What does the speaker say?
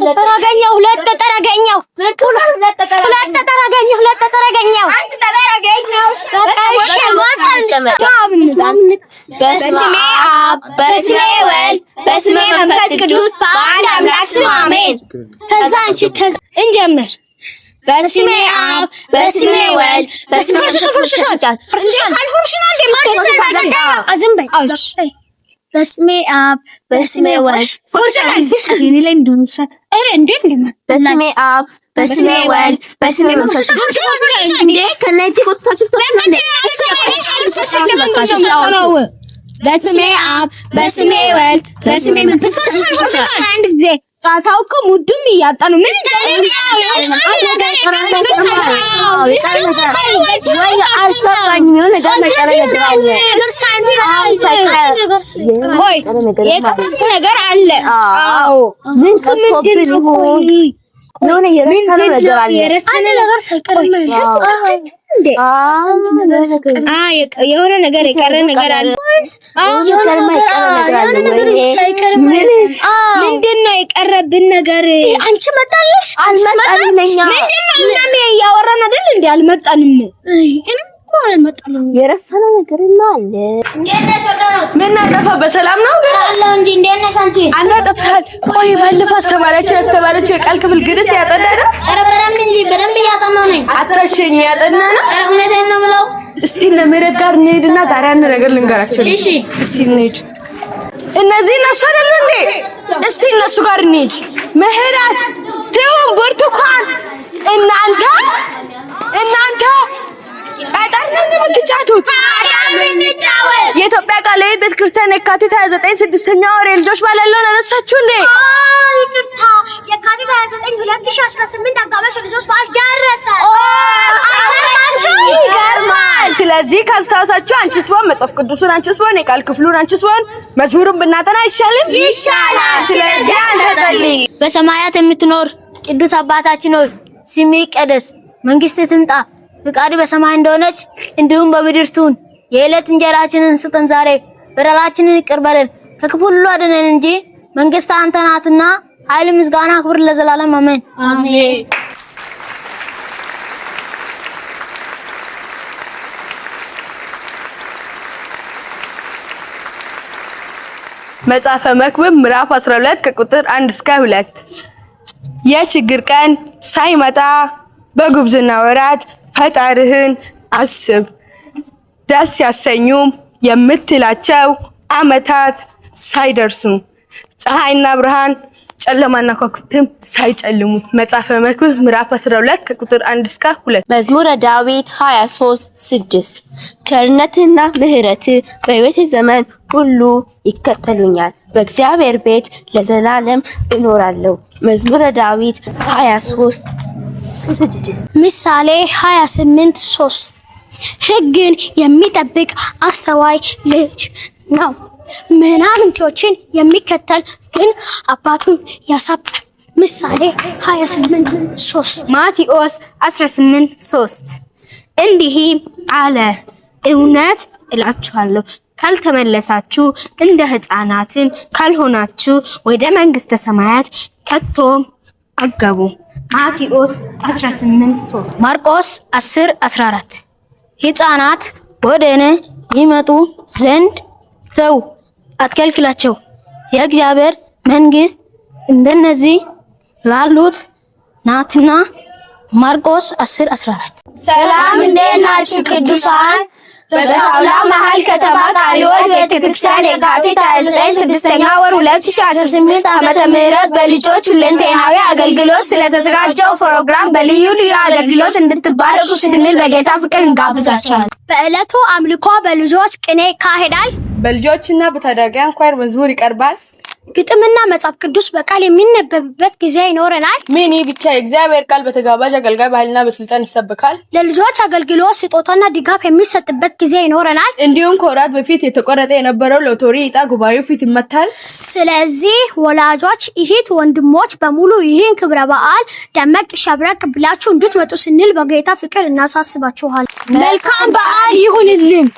ተጠራገኘው ሁለት ተጠራገኘው በስመ አብ በስመ ወልድ በስመ መንፈስ ቅዱስ በአንድ አምላክ ስም አሜን። ከዛ እንጀምር። በስመ አብ በስመ ወልድ በስመ መንፈስ ቅዱስ በስመ አብ በስመ ወልድ በስመ አብ በስመ ወልድ በስመ መንፈስ ቅዱስ ከነዚህ ፎቶዎች በስመ አብ በስመ ወልድ በስመ መንፈስ ቅዱስ አንድ ጊዜ ታውቁ ሙዱም እያጣ ነው። ምን ነገር አለ? አዎ ምን ምንድን ነው? የሆነ ነገር የቀረ ነገር አለ። ምንድን ነው የቀረብን ነገር? አንቺ መጣለሽ? አልመጣንም። ምንድን ነው እያወራን አይደል እንዴ? አልመጣንም። የረሳነው ነገር አለ። ምን አጠፋ? በሰላም ነው ግን አለው እንጂ እንዴት ነሽ አንቺ? አናጠፋል። ቆይ ባለፈው አስተማሪያችን የቃል ክፍል ግድስ ያጠናና? ኧረ በደንብ እያጠናሁ ነኝ። አታሸኝ ያጠናና? ኧረ እውነቴን ነው የምለው። እስቲ እነ ምህረት ጋር እንሂድና ዛሬ አንድ ነገር ልንገራቸው። እሺ እስቲ እንሂድ። እነዚህ እነሱ አይደሉ እንዴ? እስቲ እነሱ ጋር እንሂድ። ምህረት፣ ትሁን፣ ብርቱካን እናንተ አጣርነን የምትጫወቱት ታዲያ ምን እንጫወት? የኢትዮጵያ ቃለ ሕይወት ቤተክርስቲያን የካቲት 29 ስድስተኛ ወር የልጆች በዓል ያለውን ረሳችሁ እንዴ? ይቅርታ፣ የካቲት 29 2018 አጋማሽ የልጆች በዓል ደረሰ። ይገርማል። ስለዚህ ካስታወሳችሁ አንቺስ ቢሆን መጽሐፍ ቅዱስን፣ አንቺስ ቢሆን የቃል ክፍሉን፣ አንቺስ ቢሆን መዝሙሩን ብናጠና አይሻልም? ይሻላል። ስለዚህ አንተ ጸልይ። በሰማያት የምትኖር ቅዱስ አባታችን ሆይ ስምህ ይቀደስ፣ መንግስትህ ትምጣ፣ ፍቃድህ በሰማይ እንደሆነች እንዲሁም በምድር ትሁን። የዕለት እንጀራችንን ስጠን ዛሬ፣ በደላችንን ይቅር በለን ከክፉ ሁሉ አድነን እንጂ መንግስት አንተ ናትና ኃይል፣ ምስጋና፣ ክብር ለዘላለም አሜን። አሜን። መጽሐፈ መክብብ ምዕራፍ 12 ከቁጥር 1 እስከ 2 የችግር ቀን ሳይመጣ በጉብዝና ወራት ፈጣሪህን አስብ፣ ደስ ያሰኙም የምትላቸው ዓመታት ሳይደርሱ ፀሐይና ብርሃን ጨለማና ከዋክብትም ሳይጨልሙ። መጽሐፈ መክብብ ምዕራፍ 12 ከቁጥር 1 እስከ 2። መዝሙረ ዳዊት 23:6 ቸርነትና ምሕረትህ በሕይወቴ ዘመን ሁሉ ይከተሉኛል፣ በእግዚአብሔር ቤት ለዘላለም እኖራለሁ። መዝሙረ ዳዊት 23:6። ምሳሌ 28:3 ሕግን የሚጠብቅ አስተዋይ ልጅ ነው፣ ምናምንቴዎችን የሚከተል ግን አባቱን ያሳፍራል። ምሳሌ 28:3። ማቴዎስ 18:3 እንዲህ አለ፣ እውነት እላችኋለሁ ካልተመለሳችሁ እንደ ሕፃናትም ካልሆናችሁ ወደ መንግሥተ ሰማያት ከቶም አትገቡ። ማቴዎስ 18:3። ማርቆስ 10:14 ሕፃናት ወደ እኔ ይመጡ ዘንድ ተው፣ አትከልክላቸው፣ የእግዚአብሔር መንግሥት እንደነዚህ ላሉት ናትና። ማርቆስ 10:14። ሰላም እንዴት ናችሁ ቅዱሳን? በሳውላ መሃል ከተማ ቃለ ሕይወት ቤተክርስቲያን የካቲት 29 ስድስተኛ ወር 2018 ዓመተ ምህረት በልጆች ሁለንተናዊ አገልግሎት ስለተዘጋጀው ፕሮግራም በልዩ ልዩ አገልግሎት እንድትባረኩ ስንል በጌታ ፍቅር እንጋብዛችኋለን። በዕለቱ አምልኮ በልጆች ቅኔ ይካሄዳል። በልጆችና በታዳጊያን ኳየር መዝሙር ይቀርባል። ግጥምና መጽሐፍ ቅዱስ በቃል የሚነበብበት ጊዜ ይኖረናል። ምን ብቻ የእግዚአብሔር ቃል በተጋባዥ አገልጋይ ባህልና በስልጣን ይሰበካል። ለልጆች አገልግሎት ስጦታና ድጋፍ የሚሰጥበት ጊዜ ይኖረናል። እንዲሁም ከወራት በፊት የተቆረጠ የነበረው ሎተሪ ዕጣ ጉባኤው ፊት ይመታል። ስለዚህ ወላጆች፣ እህት፣ ወንድሞች በሙሉ ይህን ክብረ በዓል ደመቅ ሸብረቅ ብላችሁ እንድትመጡ ስንል በጌታ ፍቅር እናሳስባችኋል። መልካም በዓል ይሁንልን።